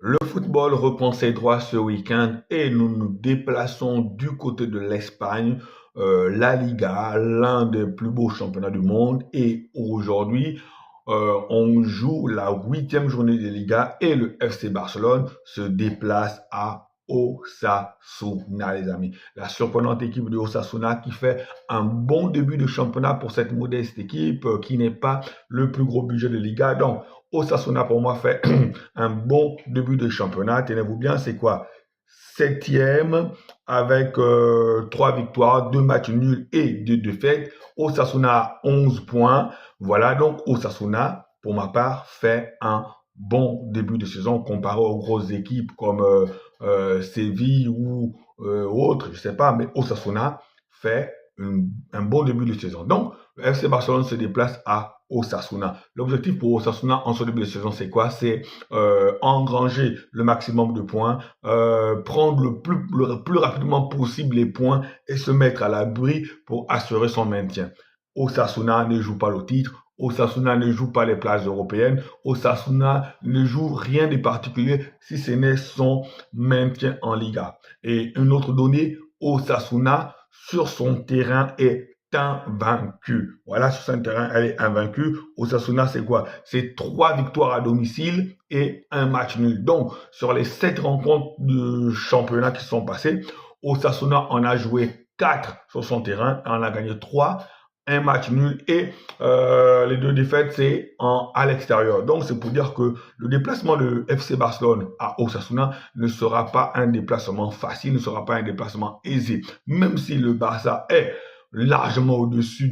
Le football reprend ses droits ce week-end et nous nous déplaçons du côté de l'Espagne, la Liga, l'un des plus beaux championnats du monde. Et aujourd'hui, on joue la huitième journée de Liga et le FC Barcelone se déplace à Osasuna, les amis. La surprenante équipe de Osasuna qui fait un bon début de championnat pour cette modeste équipe qui n'est pas le plus gros budget de Liga. Donc, Osasuna, pour moi, fait un bon début de championnat. Tenez-vous bien, c'est quoi? Septième avec 3 victoires, 2 matchs nuls et 2 défaites. Osasuna a 11 points. Voilà, donc Osasuna, pour ma part, fait un bon début de saison comparé aux grosses équipes comme Séville ou autres, je ne sais pas, mais Osasuna fait un bon début de saison. Donc, le FC Barcelone se déplace à Osasuna. L'objectif pour Osasuna en ce début de saison, c'est quoi? C'est engranger le maximum de points, prendre le plus rapidement possible les points et se mettre à l'abri pour assurer son maintien. Osasuna ne joue pas le titre. Osasuna ne joue pas les places européennes. Osasuna ne joue rien de particulier si ce n'est son maintien en Liga. Et une autre donnée, Osasuna sur son terrain est invaincue. Voilà, sur son terrain, elle est invaincue. Osasuna, c'est quoi? C'est 3 victoires à domicile et un match nul. Donc, sur les 7 rencontres de championnat qui sont passées, Osasuna en a joué 4 sur son terrain et en a gagné 3, un match nul et les 2 défaites, c'est à l'extérieur. Donc, c'est pour dire que le déplacement de FC Barcelone à Osasuna ne sera pas un déplacement facile, ne sera pas un déplacement aisé. Même si le Barça est largement au-dessus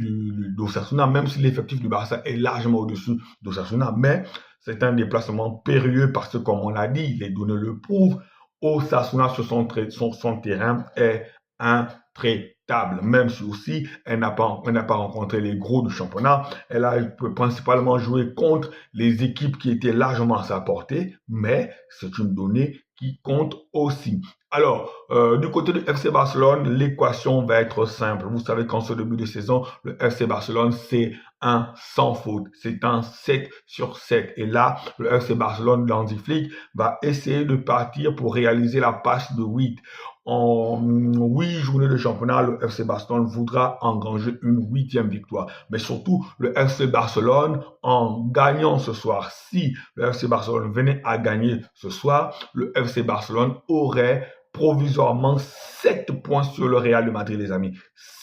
d'Osasuna, même si l'effectif du Barça est largement au-dessus d'Osasuna, mais c'est un déplacement périlleux parce que, comme on l'a dit, les données le prouvent, Osasuna sur son terrain est intraitable, même si aussi elle n'a pas rencontré les gros du championnat. Elle a principalement joué contre les équipes qui étaient largement à sa portée, mais c'est une donnée qui compte aussi. Alors, du côté du FC Barcelone, l'équation va être simple. Vous savez qu'en ce début de saison, le FC Barcelone, c'est un sans faute. C'est un 7 sur 7. Et là, le FC Barcelone d'Hansi Flick va essayer de partir pour réaliser la passe de 8. En 8 journées de championnat, le FC Barcelone voudra engranger une 8e victoire. Mais surtout, le FC Barcelone, en gagnant ce soir, si le FC Barcelone venait à gagner ce soir, le FC Barcelone aurait provisoirement 7 points sur le Real de Madrid, les amis.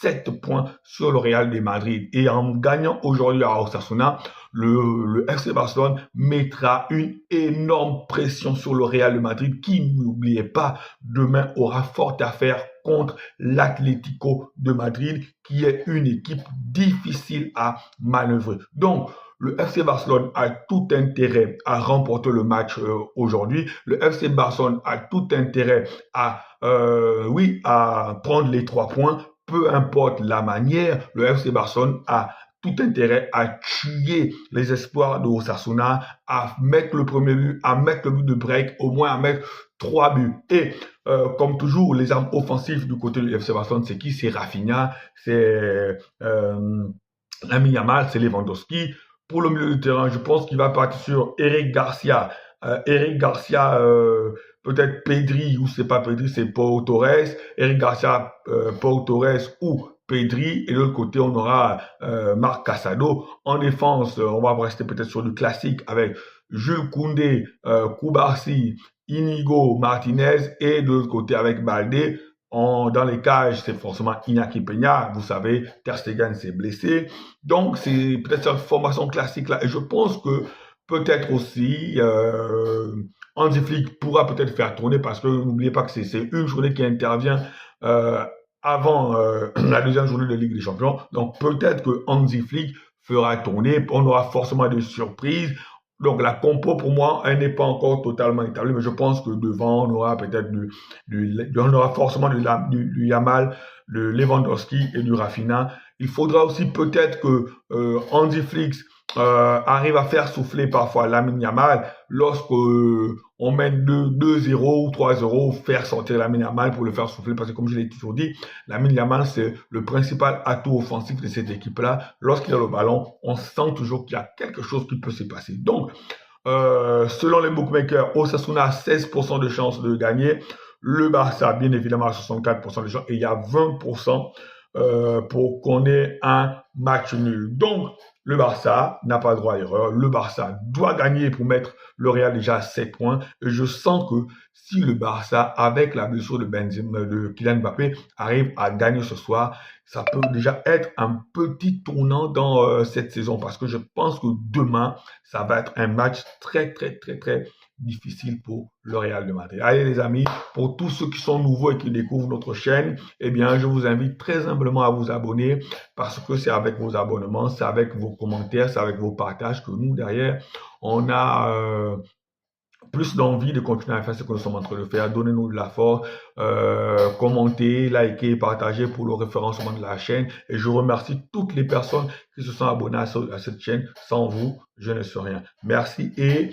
7 points sur le Real de Madrid. Et en gagnant aujourd'hui à Osasuna, le FC Barcelone mettra une énorme pression sur le Real de Madrid qui, n'oubliez pas, demain aura fort à faire contre l'Atlético de Madrid qui est une équipe difficile à manœuvrer. Donc, le FC Barcelone a tout intérêt à remporter le match aujourd'hui. Le FC Barcelone a tout intérêt à prendre les 3 points. Peu importe la manière, le FC Barcelone a tout intérêt à tuer les espoirs de Osasuna, à mettre le premier but, à mettre le but de break, au moins à mettre 3 buts. Et comme toujours, les armes offensives du côté du FC Barcelone, c'est qui? C'est Rafinha, c'est Lamine Yamal, c'est Lewandowski. Pour le milieu de terrain, je pense qu'il va partir sur Eric Garcia. Peut-être Pedri, ou c'est pas Pedri, c'est Pau Torres. Eric Garcia, Pau Torres ou Pedri. Et de l'autre côté, on aura Marc Casado. En défense, on va rester peut-être sur du classique avec Jules Koundé, Koubarsi, Inigo Martinez. Et de l'autre côté, avec Baldé. Dans les cages, c'est forcément Iñaki Peña. Vous savez, Ter Stegen s'est blessé. Donc, c'est peut-être cette formation classique là. Et je pense que peut-être aussi, Hansi Flick pourra peut-être faire tourner parce que n'oubliez pas que c'est une journée qui intervient avant la deuxième journée de Ligue des Champions. Donc, peut-être que Hansi Flick fera tourner. On aura forcément des surprises. Donc la compo pour moi, elle n'est pas encore totalement établie, mais je pense que devant on aura peut-être on aura forcément du Yamal, de Lewandowski et du Rafinha. Il faudra aussi peut-être que Hansi Flick arrive à faire souffler parfois Lamine Yamal lorsque on mène 2-0 ou 3-0, faire sortir Lamine Yamal pour le faire souffler parce que comme je l'ai toujours dit, Lamine Yamal c'est le principal atout offensif de cette équipe-là. Lorsqu'il a le ballon, on sent toujours qu'il y a quelque chose qui peut se passer. Donc, Selon les bookmakers, Osasuna a 16% de chances de gagner. Le Barça, bien évidemment, a 64% de chances. Et il y a 20% pour qu'on ait un match nul. Donc, le Barça n'a pas droit à l'erreur. Le Barça doit gagner pour mettre le Real déjà à 7 points. Et je sens que si le Barça, avec la blessure de Benzema, de Kylian Mbappé, arrive à gagner ce soir, ça peut déjà être un petit tournant dans cette saison. Parce que je pense que demain, ça va être un match très, très, très, très difficile pour le Real de Madrid. Allez les amis, pour tous ceux qui sont nouveaux et qui découvrent notre chaîne, eh bien, je vous invite très humblement à vous abonner parce que c'est avec vos abonnements, c'est avec vos commentaires, c'est avec vos partages que nous, derrière, on a plus d'envie de continuer à faire ce que nous sommes en train de faire. Donnez-nous de la force, commentez, likez, partagez pour le référencement de la chaîne. Et je remercie toutes les personnes qui se sont abonnées à cette chaîne. Sans vous, je ne suis rien. Merci et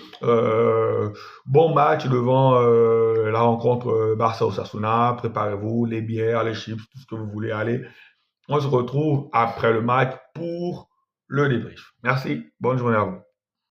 bon match devant la rencontre Barça-Osasuna. Préparez-vous, les bières, les chips, tout ce que vous voulez. Allez, on se retrouve après le match pour le débrief. Merci, bonne journée à vous.